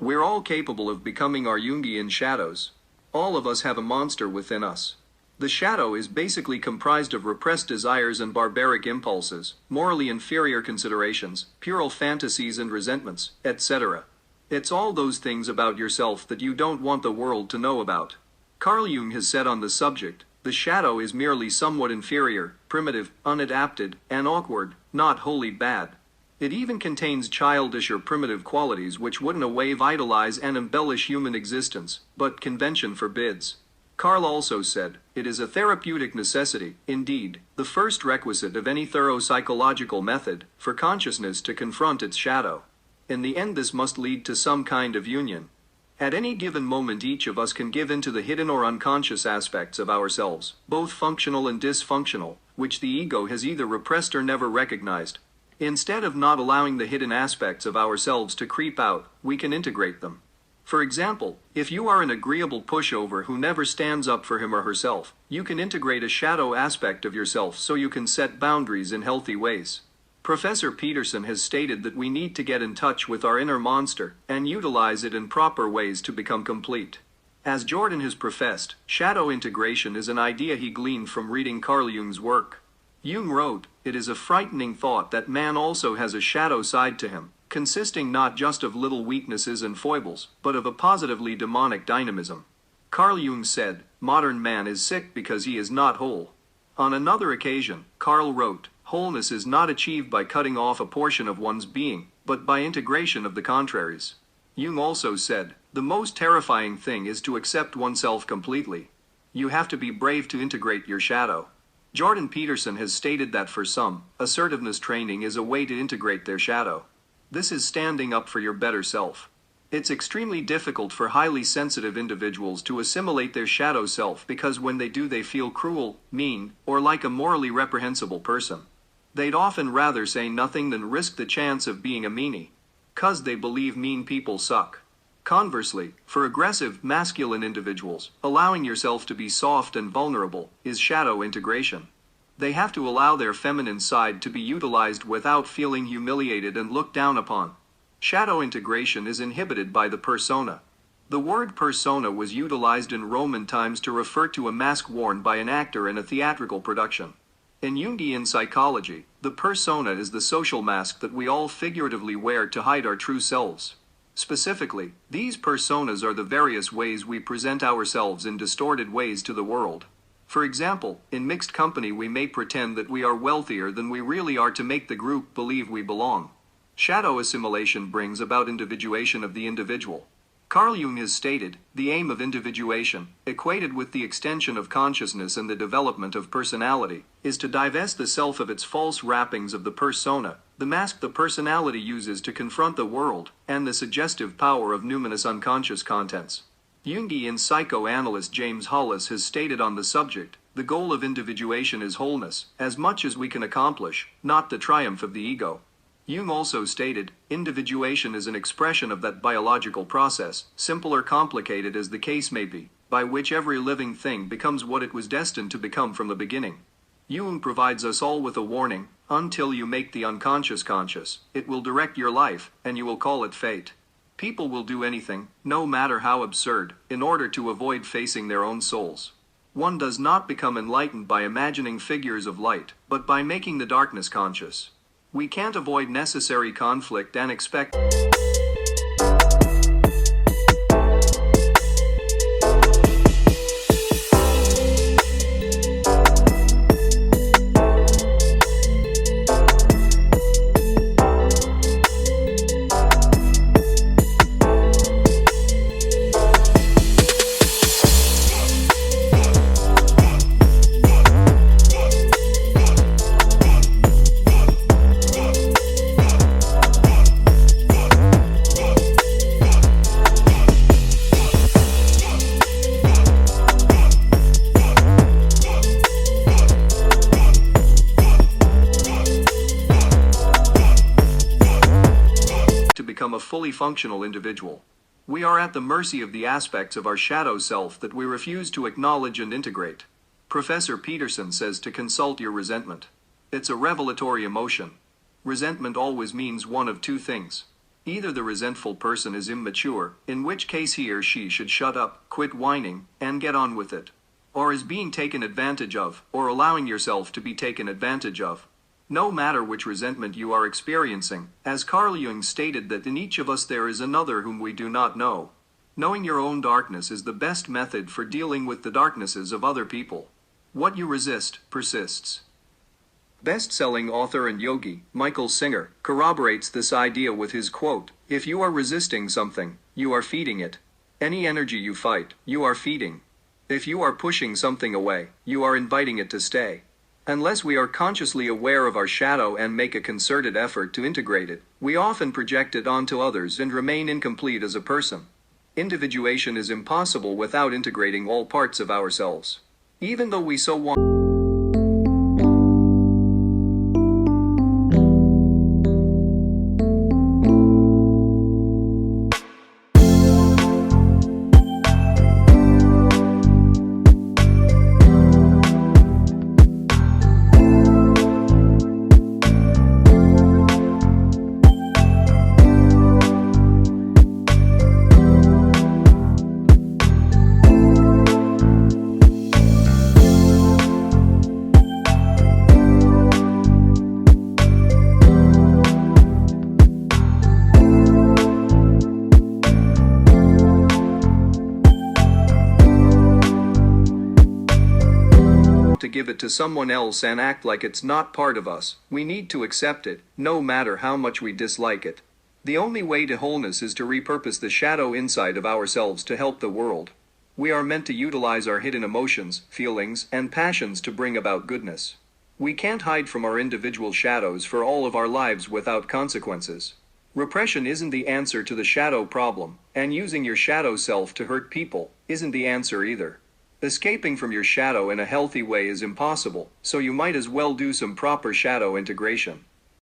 We're all capable of becoming our Jungian shadows. All of us have a monster within us. The shadow is basically comprised of repressed desires and barbaric impulses, morally inferior considerations, puerile fantasies and resentments, etc. It's all those things about yourself that you don't want the world to know about. Carl Jung has said on the subject, the shadow is merely somewhat inferior, primitive, unadapted, and awkward, not wholly bad. It even contains childish or primitive qualities which would in a way vitalize and embellish human existence, but convention forbids. Carl also said, it is a therapeutic necessity, indeed, the first requisite of any thorough psychological method, for consciousness to confront its shadow. In the end this must lead to some kind of union. At any given moment each of us can give into the hidden or unconscious aspects of ourselves, both functional and dysfunctional, which the ego has either repressed or never recognized. Instead of not allowing the hidden aspects of ourselves to creep out, we can integrate them. For example, if you are an agreeable pushover who never stands up for him or herself, you can integrate a shadow aspect of yourself so you can set boundaries in healthy ways. Professor Peterson has stated that we need to get in touch with our inner monster and utilize it in proper ways to become complete. As Jordan has professed, shadow integration is an idea he gleaned from reading Carl Jung's work. Jung wrote, it is a frightening thought that man also has a shadow side to him, consisting not just of little weaknesses and foibles, but of a positively demonic dynamism. Carl Jung said, modern man is sick because he is not whole. On another occasion, Carl wrote, wholeness is not achieved by cutting off a portion of one's being, but by integration of the contraries. Jung also said, the most terrifying thing is to accept oneself completely. You have to be brave to integrate your shadow. Jordan Peterson has stated that for some, assertiveness training is a way to integrate their shadow. This is standing up for your better self. It's extremely difficult for highly sensitive individuals to assimilate their shadow self because when they do they feel cruel, mean, or like a morally reprehensible person. They'd often rather say nothing than risk the chance of being a meanie. 'Cause they believe mean people suck. Conversely, for aggressive, masculine individuals, allowing yourself to be soft and vulnerable is shadow integration. They have to allow their feminine side to be utilized without feeling humiliated and looked down upon. Shadow integration is inhibited by the persona. The word persona was utilized in Roman times to refer to a mask worn by an actor in a theatrical production. In Jungian psychology, the persona is the social mask that we all figuratively wear to hide our true selves. Specifically, these personas are the various ways we present ourselves in distorted ways to the world. For example, in mixed company we may pretend that we are wealthier than we really are to make the group believe we belong. Shadow assimilation brings about individuation of the individual. Carl Jung has stated, the aim of individuation, equated with the extension of consciousness and the development of personality, is to divest the self of its false wrappings of the persona, the mask the personality uses to confront the world, and the suggestive power of numinous unconscious contents. Jungian psychoanalyst James Hollis has stated on the subject, the goal of individuation is wholeness, as much as we can accomplish, not the triumph of the ego. Jung also stated, individuation is an expression of that biological process, simple or complicated as the case may be, by which every living thing becomes what it was destined to become from the beginning. Jung provides us all with a warning, until you make the unconscious conscious, it will direct your life, and you will call it fate. People will do anything, no matter how absurd, in order to avoid facing their own souls. One does not become enlightened by imagining figures of light, but by making the darkness conscious. We can't avoid necessary conflict and expect become a fully functional individual. We are at the mercy of the aspects of our shadow self that we refuse to acknowledge and integrate. Professor Peterson says to consult your resentment. It's a revelatory emotion. Resentment always means one of two things. Either the resentful person is immature, in which case he or she should shut up, quit whining, and get on with it. Or is being taken advantage of, or allowing yourself to be taken advantage of. No matter which resentment you are experiencing, as Carl Jung stated that in each of us there is another whom we do not know. Knowing your own darkness is the best method for dealing with the darknesses of other people. What you resist, persists. Best-selling author and yogi, Michael Singer, corroborates this idea with his quote, "If you are resisting something, you are feeding it. Any energy you fight, you are feeding. If you are pushing something away, you are inviting it to stay. Unless we are consciously aware of our shadow and make a concerted effort to integrate it, we often project it onto others and remain incomplete as a person. Individuation is impossible without integrating all parts of ourselves. Even though we so want to give it to someone else and act like it's not part of us, we need to accept it, no matter how much we dislike it. The only way to wholeness is to repurpose the shadow inside of ourselves to help the world. We are meant to utilize our hidden emotions, feelings, and passions to bring about goodness. We can't hide from our individual shadows for all of our lives without consequences. Repression isn't the answer to the shadow problem, and using your shadow self to hurt people isn't the answer either. Escaping from your shadow in a healthy way is impossible, so you might as well do some proper shadow integration.